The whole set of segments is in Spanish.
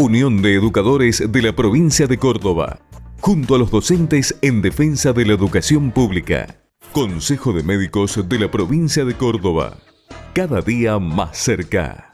Unión de Educadores de la Provincia de Córdoba, junto a los docentes en defensa de la educación pública. Consejo de Médicos de la Provincia de Córdoba, cada día más cerca.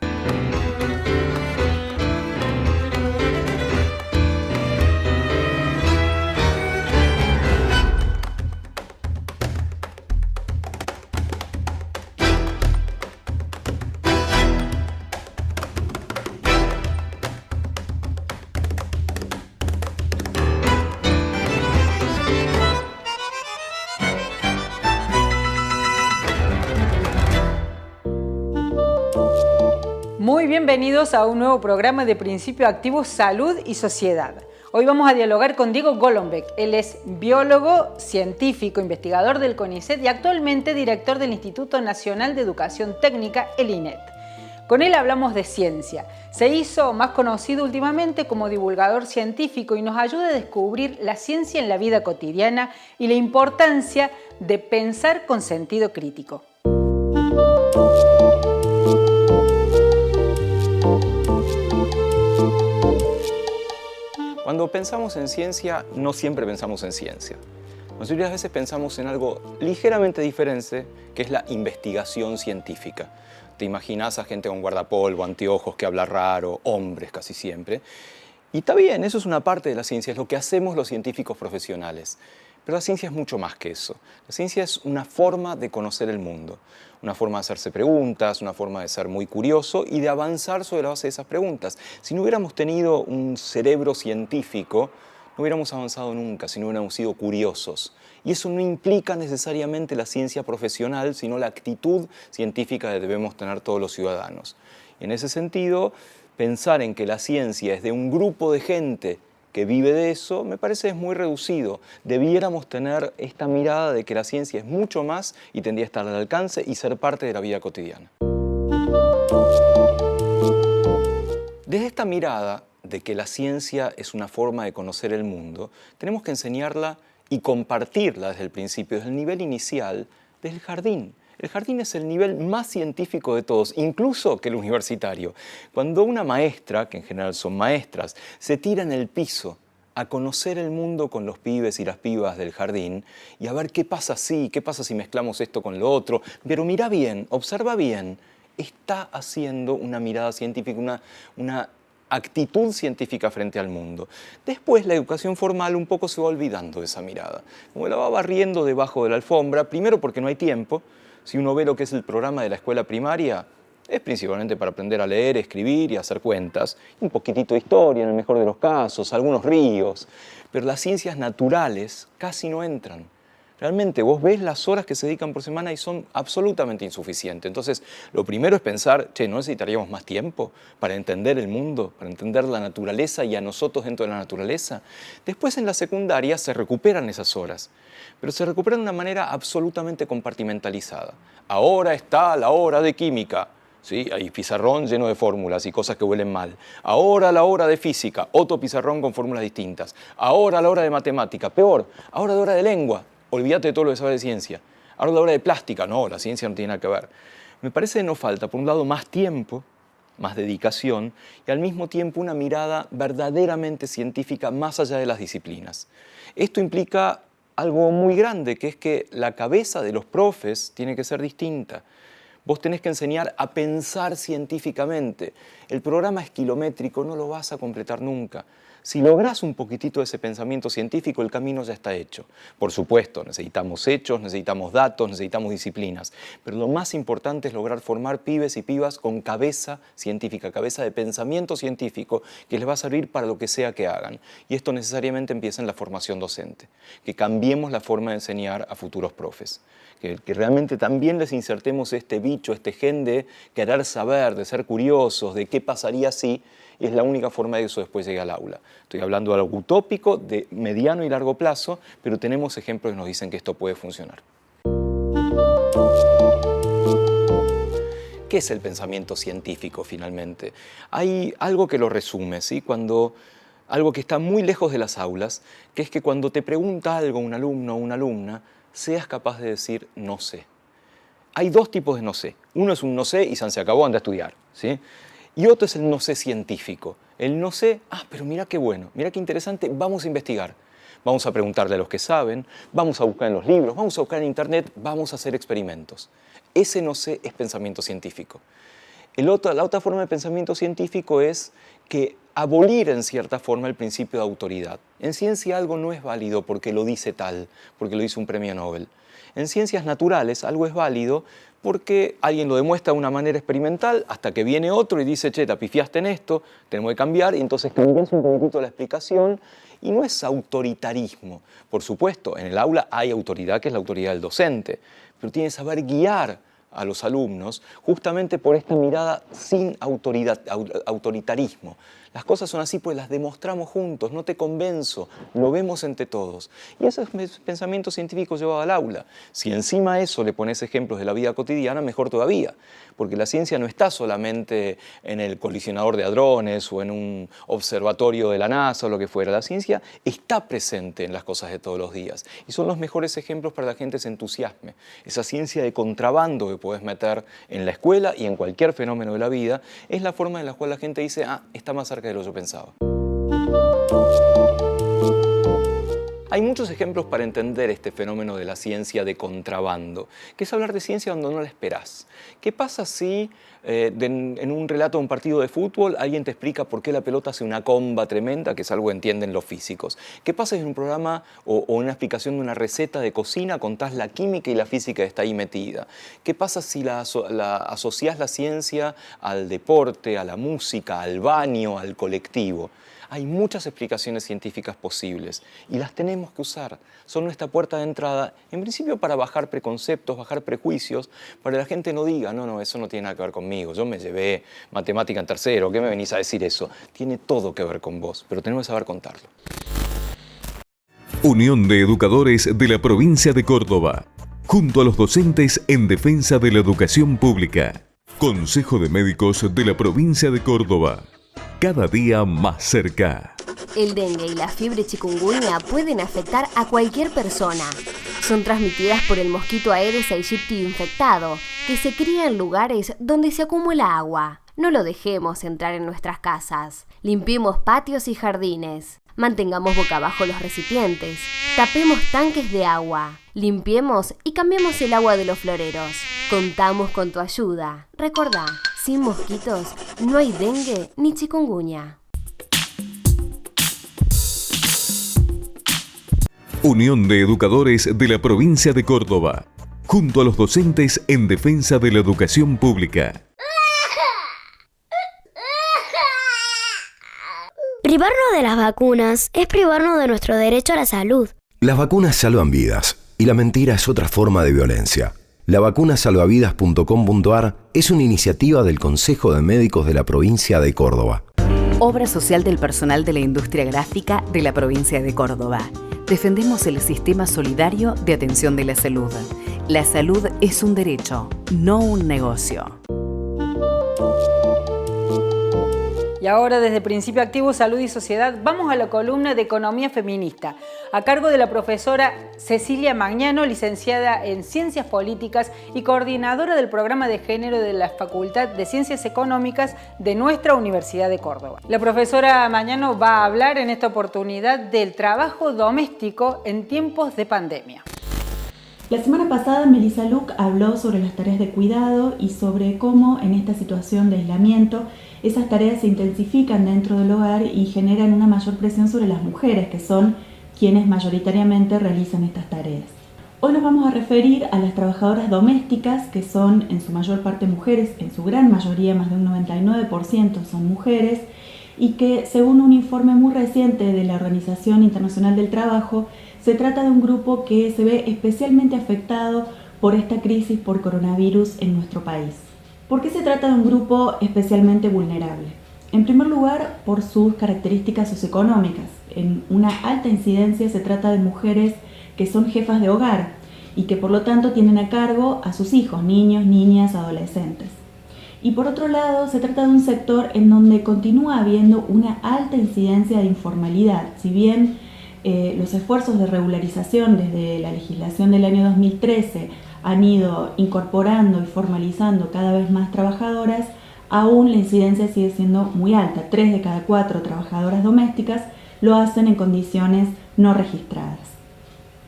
Muy bienvenidos a un nuevo programa de Principio Activo Salud y Sociedad. Hoy vamos a dialogar con Diego Golombek. Él es biólogo, científico, investigador del CONICET y actualmente director del Instituto Nacional de Educación Técnica, el INET. Con él hablamos de ciencia. Se hizo más conocido últimamente como divulgador científico y nos ayuda a descubrir la ciencia en la vida cotidiana y la importancia de pensar con sentido crítico. Cuando pensamos en ciencia, no siempre pensamos en ciencia. La mayoría de las veces pensamos en algo ligeramente diferente, que es la investigación científica. Te imaginas a gente con guardapolvo, anteojos, que habla raro, hombres casi siempre. Y está bien, eso es una parte de la ciencia, es lo que hacemos los científicos profesionales. Pero la ciencia es mucho más que eso. La ciencia es una forma de conocer el mundo, una forma de hacerse preguntas, una forma de ser muy curioso y de avanzar sobre la base de esas preguntas. Si no hubiéramos tenido un cerebro científico, no hubiéramos avanzado nunca, si no hubiéramos sido curiosos. Y eso no implica necesariamente la ciencia profesional, sino la actitud científica que debemos tener todos los ciudadanos. Y en ese sentido, pensar en que la ciencia es de un grupo de gente que vive de eso, me parece es muy reducido. Debiéramos tener esta mirada de que la ciencia es mucho más y tendría que estar al alcance y ser parte de la vida cotidiana. Desde esta mirada de que la ciencia es una forma de conocer el mundo, tenemos que enseñarla y compartirla desde el principio, desde el nivel inicial, desde el jardín. El jardín es el nivel más científico de todos, incluso que el universitario. Cuando una maestra, que en general son maestras, se tira en el piso a conocer el mundo con los pibes y las pibas del jardín y a ver qué pasa así, qué pasa si mezclamos esto con lo otro, pero mira bien, observa bien, está haciendo una mirada científica, una actitud científica frente al mundo. Después la educación formal un poco se va olvidando de esa mirada, como la va barriendo debajo de la alfombra, primero porque no hay tiempo. Si uno ve lo que es el programa de la escuela primaria, es principalmente para aprender a leer, escribir y hacer cuentas. Un poquitito de historia, en el mejor de los casos, algunos ríos. Pero las ciencias naturales casi no entran. Realmente vos ves las horas que se dedican por semana y son absolutamente insuficientes. Entonces, lo primero es pensar, ¿no necesitaríamos más tiempo para entender el mundo, para entender la naturaleza y a nosotros dentro de la naturaleza? Después, en la secundaria, se recuperan esas horas, pero se recuperan de una manera absolutamente compartimentalizada. Ahora está la hora de química. ¿Sí? Hay pizarrón lleno de fórmulas y cosas que huelen mal. Ahora la hora de física, otro pizarrón con fórmulas distintas. Ahora la hora de matemática, peor, ahora la hora de lengua. Olvídate de todo lo que sabes de ciencia. Ahora la hora de plástica, no, la ciencia no tiene nada que ver. Me parece que nos falta, por un lado, más tiempo, más dedicación y al mismo tiempo una mirada verdaderamente científica más allá de las disciplinas. Esto implica algo muy grande, que es que la cabeza de los profes tiene que ser distinta. Vos tenés que enseñar a pensar científicamente. El programa es kilométrico, no lo vas a completar nunca. Si lográs un poquitito de ese pensamiento científico, el camino ya está hecho. Por supuesto, necesitamos hechos, necesitamos datos, necesitamos disciplinas. Pero lo más importante es lograr formar pibes y pibas con cabeza científica, cabeza de pensamiento científico, que les va a servir para lo que sea que hagan. Y esto necesariamente empieza en la formación docente. Que cambiemos la forma de enseñar a futuros profes. Que realmente también les insertemos este bicho, este gen de querer saber, de ser curiosos, de qué pasaría si, y es la única forma de que eso después llegue al aula. Estoy hablando de algo utópico, de mediano y largo plazo, pero tenemos ejemplos que nos dicen que esto puede funcionar. ¿Qué es el pensamiento científico finalmente? Hay algo que lo resume, ¿sí? Algo que está muy lejos de las aulas, que es que cuando te pregunta algo un alumno o una alumna, seas capaz de decir no sé. Hay dos tipos de no sé. Uno es un no sé y se acabó, anda a estudiar, ¿sí? Y otro es el no sé científico. El no sé, pero mira qué bueno, mira qué interesante, vamos a investigar. Vamos a preguntarle a los que saben, vamos a buscar en los libros, vamos a buscar en internet, vamos a hacer experimentos. Ese no sé es pensamiento científico. La otra forma de pensamiento científico es que abolir en cierta forma el principio de autoridad. En ciencia algo no es válido porque lo dice tal, porque lo dice un premio Nobel. En ciencias naturales algo es válido porque alguien lo demuestra de una manera experimental hasta que viene otro y dice, che, te pifiaste en esto, tenemos que cambiar, y entonces cambias un poquitito la explicación. Y no es autoritarismo. Por supuesto, en el aula hay autoridad, que es la autoridad del docente, pero tiene que saber guiar a los alumnos justamente por esta mirada sin autoritarismo. Las cosas son así pues las demostramos juntos, no te convenzo, lo vemos entre todos. Y ese es pensamiento científico llevado al aula. Si encima a eso le pones ejemplos de la vida cotidiana, mejor todavía, porque la ciencia no está solamente en el colisionador de hadrones o en un observatorio de la NASA o lo que fuera. La ciencia está presente en las cosas de todos los días y son los mejores ejemplos para que la gente se entusiasme. Esa ciencia de contrabando que puedes meter en la escuela y en cualquier fenómeno de la vida es la forma en la cual la gente dice, está más cerca de lo que yo pensaba. Hay muchos ejemplos para entender este fenómeno de la ciencia de contrabando, que es hablar de ciencia cuando no la esperás. ¿Qué pasa si en un relato de un partido de fútbol alguien te explica por qué la pelota hace una comba tremenda, que es algo que entienden los físicos? ¿Qué pasa si en un programa o una explicación de una receta de cocina contás la química y la física que está ahí metida? ¿Qué pasa si asociás la ciencia al deporte, a la música, al baño, al colectivo? Hay muchas explicaciones científicas posibles y las tenemos que usar. Son nuestra puerta de entrada, en principio para bajar preconceptos, bajar prejuicios, para que la gente no diga, no, eso no tiene nada que ver conmigo, yo me llevé matemática en tercero, ¿qué me venís a decir eso? Tiene todo que ver con vos, pero tenemos que saber contarlo. Unión de Educadores de la Provincia de Córdoba, junto a los docentes en defensa de la educación pública. Consejo de Médicos de la Provincia de Córdoba. Cada día más cerca. El dengue y la fiebre chikungunya pueden afectar a cualquier persona. Son transmitidas por el mosquito Aedes aegypti infectado, que se cría en lugares donde se acumula agua. No lo dejemos entrar en nuestras casas. Limpiemos patios y jardines. Mantengamos boca abajo los recipientes. Tapemos tanques de agua. Limpiemos y cambiemos el agua de los floreros. Contamos con tu ayuda. Recordá, sin mosquitos no hay dengue ni chikungunya. Unión de Educadores de la Provincia de Córdoba, junto a los docentes en defensa de la educación pública. Privarnos de las vacunas es privarnos de nuestro derecho a la salud. Las vacunas salvan vidas y la mentira es otra forma de violencia. Lavacunasalvavidas.com.ar es una iniciativa del Consejo de Médicos de la Provincia de Córdoba. Obra social del personal de la industria gráfica de la Provincia de Córdoba. Defendemos el sistema solidario de atención de la salud. La salud es un derecho, no un negocio. Y ahora desde Principio Activo, Salud y Sociedad vamos a la columna de Economía Feminista, a cargo de la profesora Cecilia Magnano, licenciada en Ciencias Políticas y coordinadora del programa de género de la Facultad de Ciencias Económicas de nuestra Universidad de Córdoba. La profesora Magnano va a hablar en esta oportunidad del trabajo doméstico en tiempos de pandemia. La semana pasada Melissa Luc habló sobre las tareas de cuidado y sobre cómo en esta situación de aislamiento esas tareas se intensifican dentro del hogar y generan una mayor presión sobre las mujeres, que son quienes mayoritariamente realizan estas tareas. Hoy nos vamos a referir a las trabajadoras domésticas, que son en su mayor parte mujeres, en su gran mayoría, más de un 99% son mujeres, y que según un informe muy reciente de la Organización Internacional del Trabajo, se trata de un grupo que se ve especialmente afectado por esta crisis por coronavirus en nuestro país. ¿Por qué se trata de un grupo especialmente vulnerable? En primer lugar, por sus características socioeconómicas. En una alta incidencia se trata de mujeres que son jefas de hogar y que por lo tanto tienen a cargo a sus hijos, niños, niñas, adolescentes. Y por otro lado, se trata de un sector en donde continúa habiendo una alta incidencia de informalidad. Si bien los esfuerzos de regularización desde la legislación del año 2013 han ido incorporando y formalizando cada vez más trabajadoras, aún la incidencia sigue siendo muy alta. 3 de cada 4 trabajadoras domésticas lo hacen en condiciones no registradas.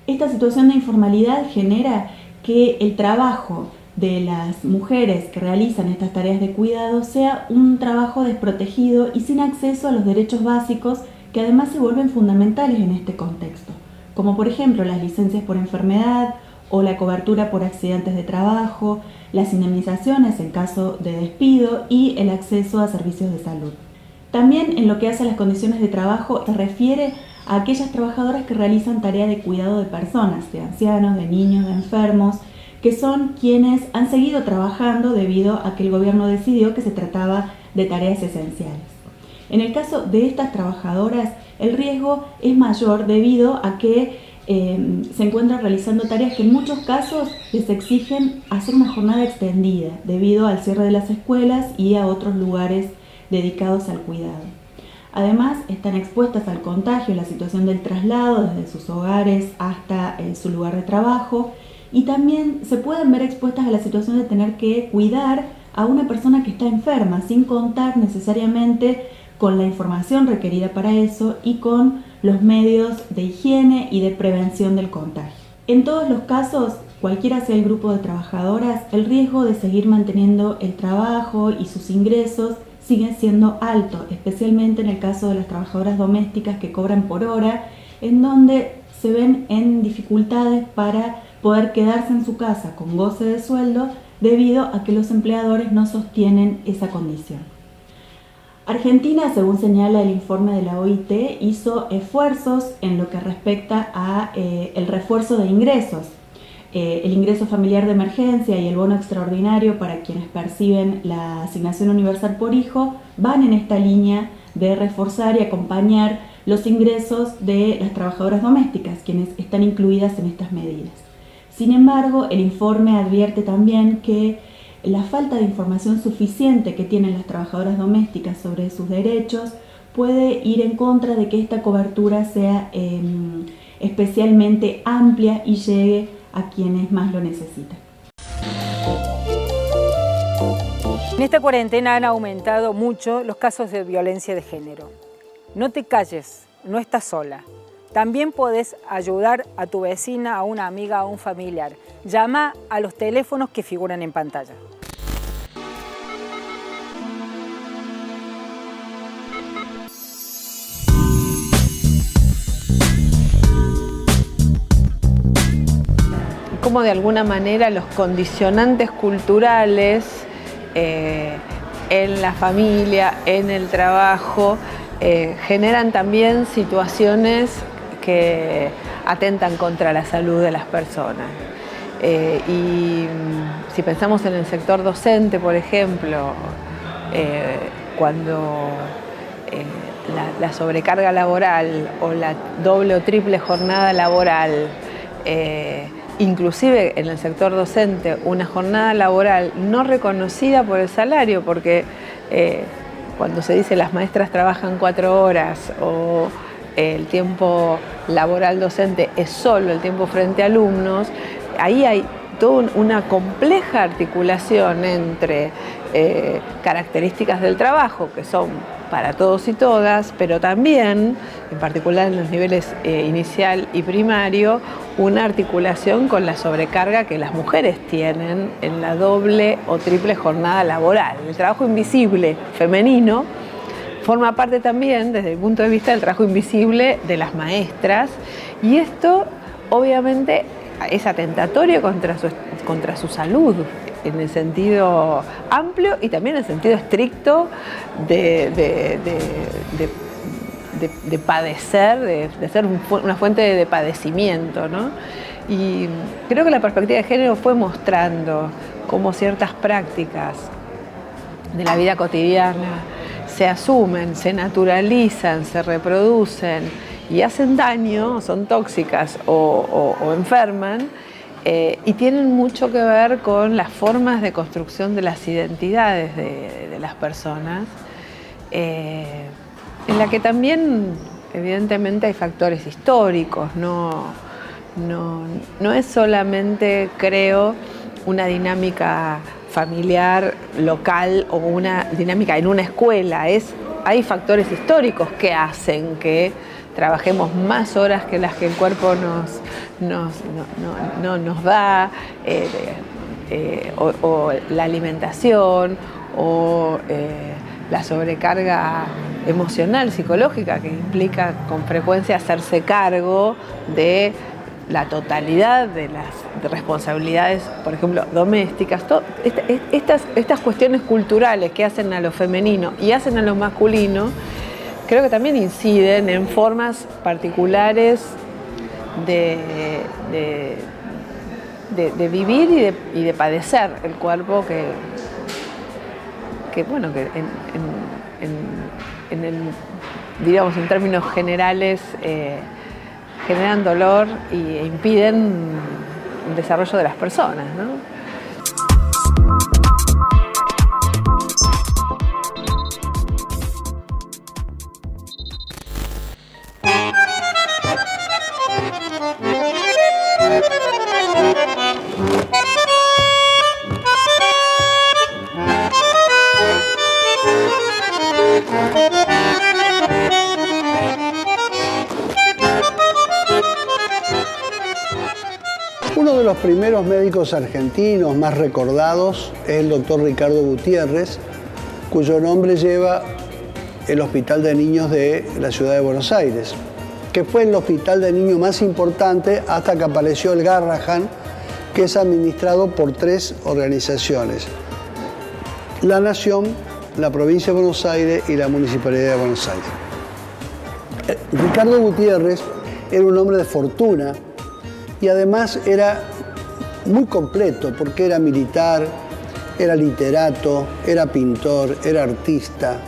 Esta situación de informalidad genera que el trabajo de las mujeres que realizan estas tareas de cuidado sea un trabajo desprotegido y sin acceso a los derechos básicos que además se vuelven fundamentales en este contexto, como por ejemplo las licencias por enfermedad o la cobertura por accidentes de trabajo, las indemnizaciones en caso de despido y el acceso a servicios de salud. También en lo que hace a las condiciones de trabajo se refiere a aquellas trabajadoras que realizan tareas de cuidado de personas, de ancianos, de niños, de enfermos, que son quienes han seguido trabajando debido a que el gobierno decidió que se trataba de tareas esenciales. En el caso de estas trabajadoras, el riesgo es mayor debido a que se encuentran realizando tareas que en muchos casos les exigen hacer una jornada extendida debido al cierre de las escuelas y a otros lugares dedicados al cuidado. Además, están expuestas al contagio en la situación del traslado desde sus hogares hasta su lugar de trabajo, y también se pueden ver expuestas a la situación de tener que cuidar a una persona que está enferma sin contar necesariamente con la información requerida para eso y con los medios de higiene y de prevención del contagio. En todos los casos, cualquiera sea el grupo de trabajadoras, el riesgo de seguir manteniendo el trabajo y sus ingresos sigue siendo alto, especialmente en el caso de las trabajadoras domésticas que cobran por hora, en donde se ven en dificultades para poder quedarse en su casa con goce de sueldo debido a que los empleadores no sostienen esa condición. Argentina, según señala el informe de la OIT, hizo esfuerzos en lo que respecta a el refuerzo de ingresos. El ingreso familiar de emergencia y el bono extraordinario para quienes perciben la asignación universal por hijo van en esta línea de reforzar y acompañar los ingresos de las trabajadoras domésticas, quienes están incluidas en estas medidas. Sin embargo, el informe advierte también que la falta de información suficiente que tienen las trabajadoras domésticas sobre sus derechos puede ir en contra de que esta cobertura sea especialmente amplia y llegue a quienes más lo necesitan. En esta cuarentena han aumentado mucho los casos de violencia de género. No te calles, no estás sola. También podés ayudar a tu vecina, a una amiga, a un familiar. Llama a los teléfonos que figuran en pantalla. Como de alguna manera los condicionantes culturales en la familia, en el trabajo, generan también situaciones que atentan contra la salud de las personas. Y si pensamos en el sector docente, por ejemplo, cuando la sobrecarga laboral o la doble o triple jornada laboral, inclusive en el sector docente, una jornada laboral no reconocida por el salario, porque cuando se dice las maestras trabajan 4 horas o el tiempo laboral docente es solo el tiempo frente a alumnos, ahí hay toda una compleja articulación entre características del trabajo que son para todos y todas, pero también, en particular en los niveles inicial y primario, una articulación con la sobrecarga que las mujeres tienen en la doble o triple jornada laboral. El trabajo invisible femenino forma parte también, desde el punto de vista del trabajo invisible de las maestras, y esto obviamente es atentatorio contra su salud, en el sentido amplio y también en el sentido estricto de padecer, de ser una fuente de padecimiento, ¿no? Y creo que la perspectiva de género fue mostrando cómo ciertas prácticas de la vida cotidiana se asumen, se naturalizan, se reproducen y hacen daño, son tóxicas o enferman, y tienen mucho que ver con las formas de construcción de las identidades de las personas, en la que también evidentemente hay factores históricos, no es solamente, creo, una dinámica familiar, local o una dinámica en una escuela. Hay factores históricos que hacen que trabajemos más horas que las que el cuerpo nos da, o la alimentación, o la sobrecarga emocional, psicológica, que implica con frecuencia hacerse cargo de la totalidad de las responsabilidades, por ejemplo, domésticas. Estas cuestiones culturales que hacen a lo femenino y hacen a lo masculino, creo que también inciden en formas particulares de vivir y de padecer el cuerpo que digamos, en términos generales, generan dolor e impiden el desarrollo de las personas, ¿no? Uno de los primeros médicos argentinos más recordados es el doctor Ricardo Gutiérrez, cuyo nombre lleva el Hospital de Niños de la ciudad de Buenos Aires, que fue el hospital de niños más importante hasta que apareció el Garrahan, que es administrado por 3 organizaciones: la Nación, la Provincia de Buenos Aires y la Municipalidad de Buenos Aires. Ricardo Gutiérrez era un hombre de fortuna y además era muy completo, porque era militar, era literato, era pintor, era artista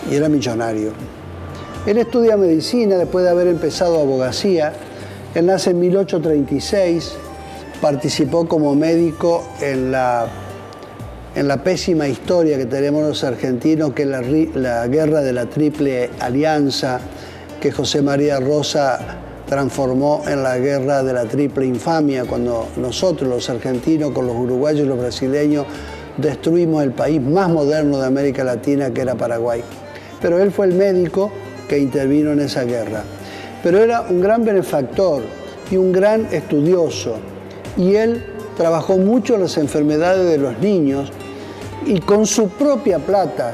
y era millonario. Él estudia medicina después de haber empezado abogacía. Él nace en 1836, participó como médico en la pésima historia que tenemos los argentinos, que es la guerra de la Triple Alianza, que José María Rosa transformó en la guerra de la Triple Infamia, cuando nosotros, los argentinos, con los uruguayos y los brasileños, destruimos el país más moderno de América Latina, que era Paraguay. Pero él fue el médico que intervino en esa guerra. Pero era un gran benefactor y un gran estudioso, y él trabajó mucho en las enfermedades de los niños, y con su propia plata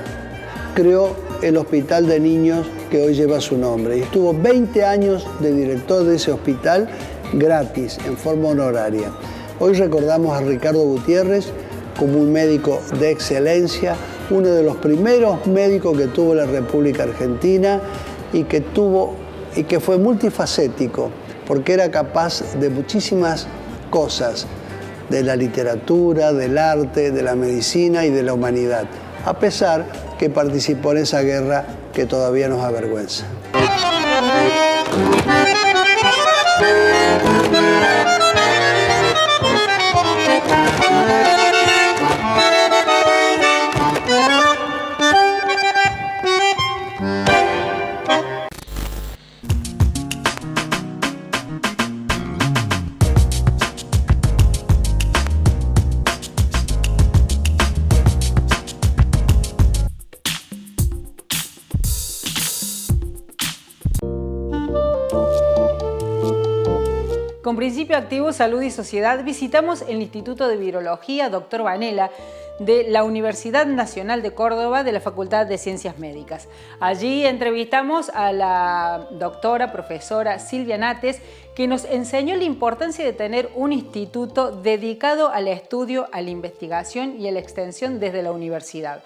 creó el Hospital de Niños que hoy lleva su nombre. Y estuvo 20 años de director de ese hospital gratis, en forma honoraria. Hoy recordamos a Ricardo Gutiérrez como un médico de excelencia, uno de los primeros médicos que tuvo la República Argentina y que fue multifacético, porque era capaz de muchísimas cosas, de la literatura, del arte, de la medicina y de la humanidad, a pesar que participó en esa guerra que todavía nos avergüenza. Con Principio Activo Salud y Sociedad visitamos el Instituto de Virología Dr. Vanela de la Universidad Nacional de Córdoba de la Facultad de Ciencias Médicas. Allí entrevistamos a la doctora profesora Silvia Nates, que nos enseñó la importancia de tener un instituto dedicado al estudio, a la investigación y a la extensión desde la universidad.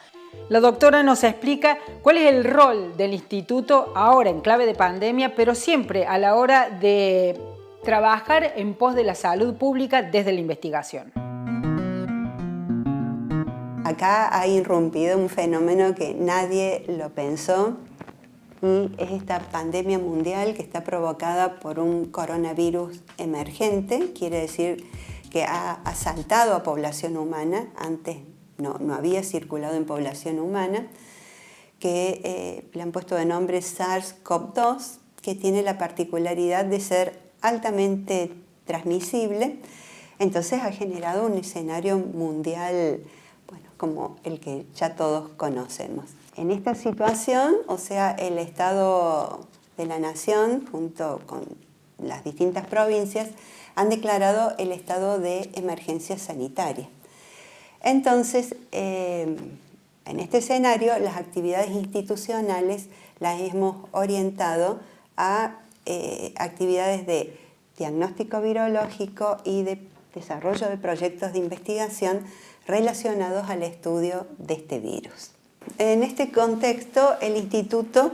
La doctora nos explica cuál es el rol del instituto ahora en clave de pandemia, pero siempre a la hora de trabajar en pos de la salud pública desde la investigación. Acá ha irrumpido un fenómeno que nadie lo pensó, y es esta pandemia mundial que está provocada por un coronavirus emergente. Quiere decir que ha asaltado a población humana, antes no había circulado en población humana, que le han puesto de nombre SARS-CoV-2, que tiene la particularidad de ser altamente transmisible. Entonces ha generado un escenario mundial como el que ya todos conocemos. En esta situación, o sea, el Estado de la Nación, junto con las distintas provincias, han declarado el estado de emergencia sanitaria. Entonces, en este escenario, las actividades institucionales las hemos orientado a actividades de diagnóstico virológico y de desarrollo de proyectos de investigación relacionados al estudio de este virus. En este contexto, el instituto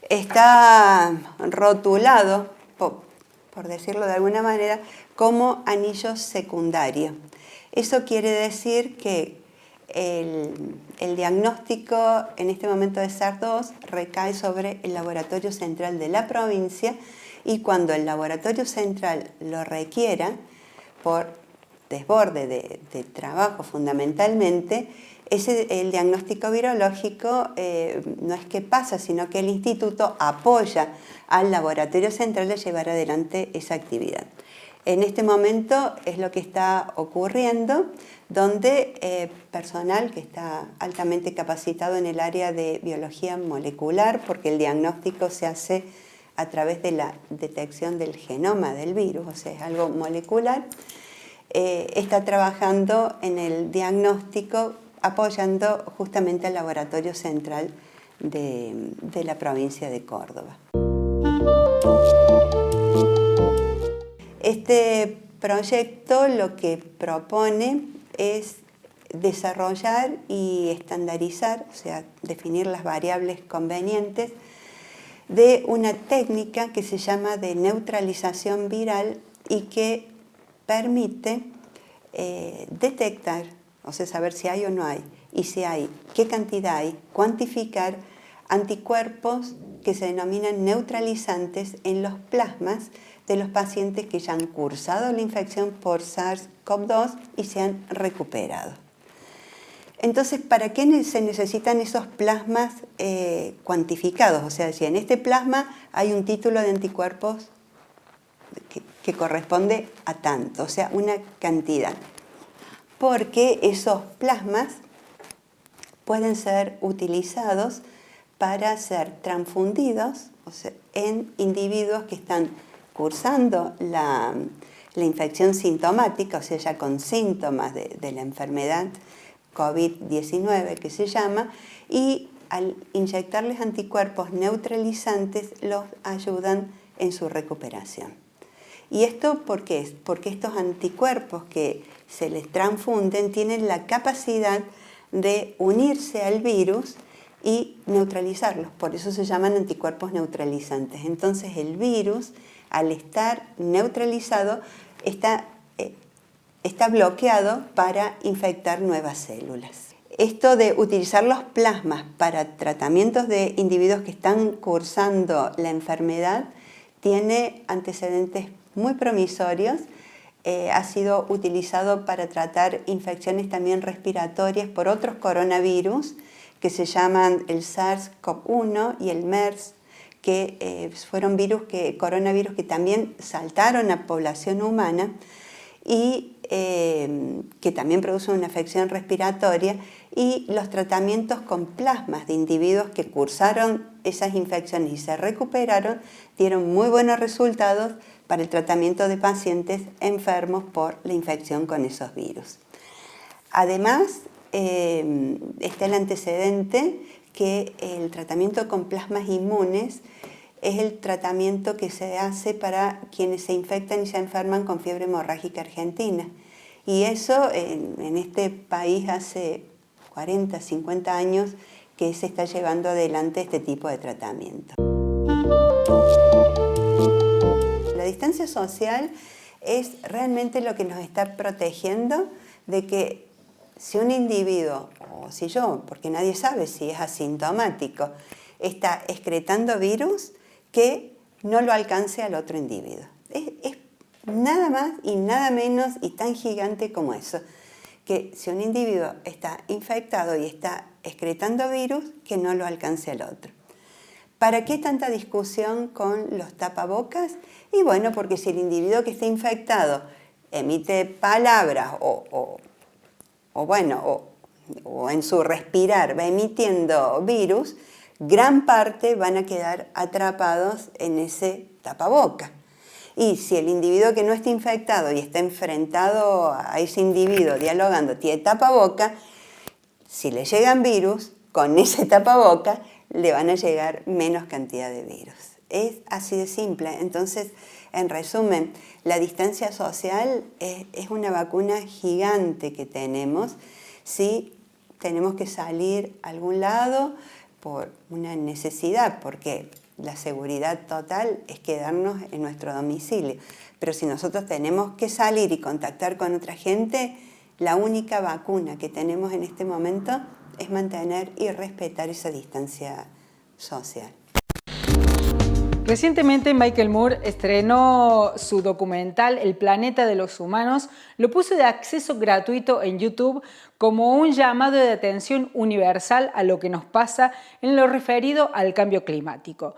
está rotulado, por decirlo de alguna manera, como anillo secundario. Eso quiere decir que el diagnóstico en este momento de SARS-2 recae sobre el laboratorio central de la provincia, y cuando el laboratorio central lo requiera, por desborde de trabajo fundamentalmente, el diagnóstico virológico no es que pasa, sino que el instituto apoya al laboratorio central a llevar adelante esa actividad. En este momento es lo que está ocurriendo, donde personal que está altamente capacitado en el área de biología molecular, porque el diagnóstico se hace a través de la detección del genoma del virus, o sea, es algo molecular, está trabajando en el diagnóstico apoyando justamente al laboratorio central de la provincia de Córdoba. Este proyecto lo que propone es desarrollar y estandarizar, o sea, definir las variables convenientes de una técnica que se llama de neutralización viral y que permite detectar, o sea, saber si hay o no hay, y si hay, qué cantidad hay, cuantificar anticuerpos que se denominan neutralizantes en los plasmas de los pacientes que ya han cursado la infección por SARS-CoV-2 y se han recuperado. Entonces, ¿para qué se necesitan esos plasmas cuantificados? O sea, si en este plasma hay un título de anticuerpos que corresponde a tanto, o sea, una cantidad. Porque esos plasmas pueden ser utilizados para ser transfundidos, o sea, en individuos que están cursando la infección sintomática, o sea, ya con síntomas de la enfermedad COVID-19 que se llama, y al inyectarles anticuerpos neutralizantes los ayudan en su recuperación. ¿Y esto por qué es? Porque estos anticuerpos que se les transfunden tienen la capacidad de unirse al virus y neutralizarlos, por eso se llaman anticuerpos neutralizantes. Entonces el virus, al estar neutralizado, está bloqueado para infectar nuevas células. Esto de utilizar los plasmas para tratamientos de individuos que están cursando la enfermedad tiene antecedentes muy promisorios. Ha sido utilizado para tratar infecciones también respiratorias por otros coronavirus que se llaman el SARS-CoV-1 y el MERS, que fueron coronavirus que también saltaron a población humana y que también producen una afección respiratoria, y los tratamientos con plasmas de individuos que cursaron esas infecciones y se recuperaron dieron muy buenos resultados para el tratamiento de pacientes enfermos por la infección con esos virus. Además, está el antecedente que el tratamiento con plasmas inmunes es el tratamiento que se hace para quienes se infectan y se enferman con fiebre hemorrágica argentina. Y eso en este país hace 40, 50 años que se está llevando adelante este tipo de tratamiento. La distancia social es realmente lo que nos está protegiendo de que si un individuo, o si yo, porque nadie sabe si es asintomático, está excretando virus, que no lo alcance al otro individuo. Es nada más y nada menos y tan gigante como eso, que si un individuo está infectado y está excretando virus, que no lo alcance al otro. ¿Para qué tanta discusión con los tapabocas? Y bueno, porque si el individuo que está infectado emite palabras o o en su respirar va emitiendo virus, gran parte van a quedar atrapados en ese tapaboca. Y si el individuo que no está infectado y está enfrentado a ese individuo dialogando tiene tapaboca, si le llegan virus, con ese tapaboca le van a llegar menos cantidad de virus. Es así de simple. Entonces, en resumen, la distancia social es una vacuna gigante que tenemos. Sí, tenemos que salir a algún lado por una necesidad, porque la seguridad total es quedarnos en nuestro domicilio. Pero si nosotros tenemos que salir y contactar con otra gente, la única vacuna que tenemos en este momento es mantener y respetar esa distancia social. Recientemente Michael Moore estrenó su documental El planeta de los humanos, lo puso de acceso gratuito en YouTube como un llamado de atención universal a lo que nos pasa en lo referido al cambio climático.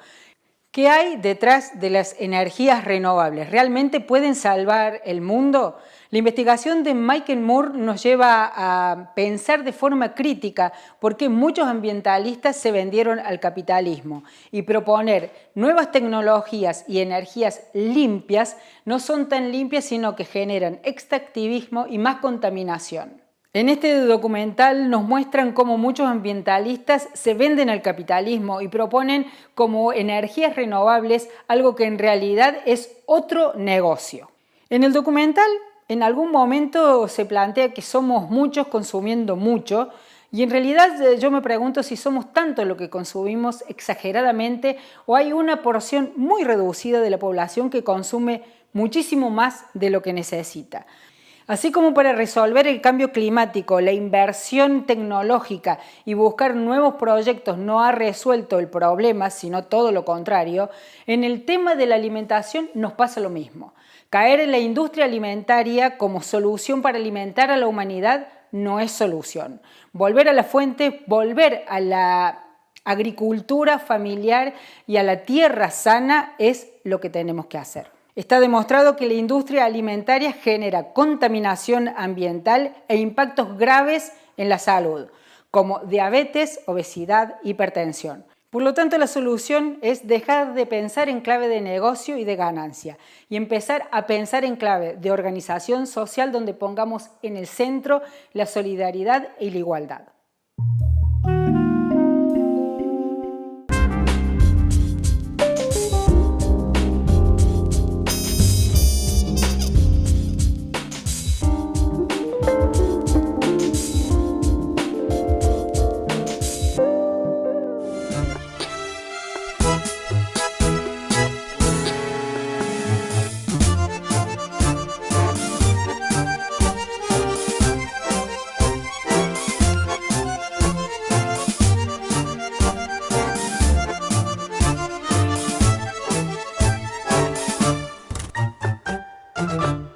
¿Qué hay detrás de las energías renovables? ¿Realmente pueden salvar el mundo? La investigación de Michael Moore nos lleva a pensar de forma crítica por qué muchos ambientalistas se vendieron al capitalismo y proponer nuevas tecnologías y energías limpias no son tan limpias, sino que generan extractivismo y más contaminación. En este documental nos muestran cómo muchos ambientalistas se venden al capitalismo y proponen como energías renovables algo que en realidad es otro negocio. En el documental, en algún momento se plantea que somos muchos consumiendo mucho y en realidad yo me pregunto si somos tanto lo que consumimos exageradamente o hay una porción muy reducida de la población que consume muchísimo más de lo que necesita. Así como para resolver el cambio climático, la inversión tecnológica y buscar nuevos proyectos no ha resuelto el problema, sino todo lo contrario, en el tema de la alimentación nos pasa lo mismo. Caer en la industria alimentaria como solución para alimentar a la humanidad no es solución. Volver a la fuente, volver a la agricultura familiar y a la tierra sana es lo que tenemos que hacer. Está demostrado que la industria alimentaria genera contaminación ambiental e impactos graves en la salud, como diabetes, obesidad, hipertensión. Por lo tanto, la solución es dejar de pensar en clave de negocio y de ganancia y empezar a pensar en clave de organización social donde pongamos en el centro la solidaridad y la igualdad. Thank you.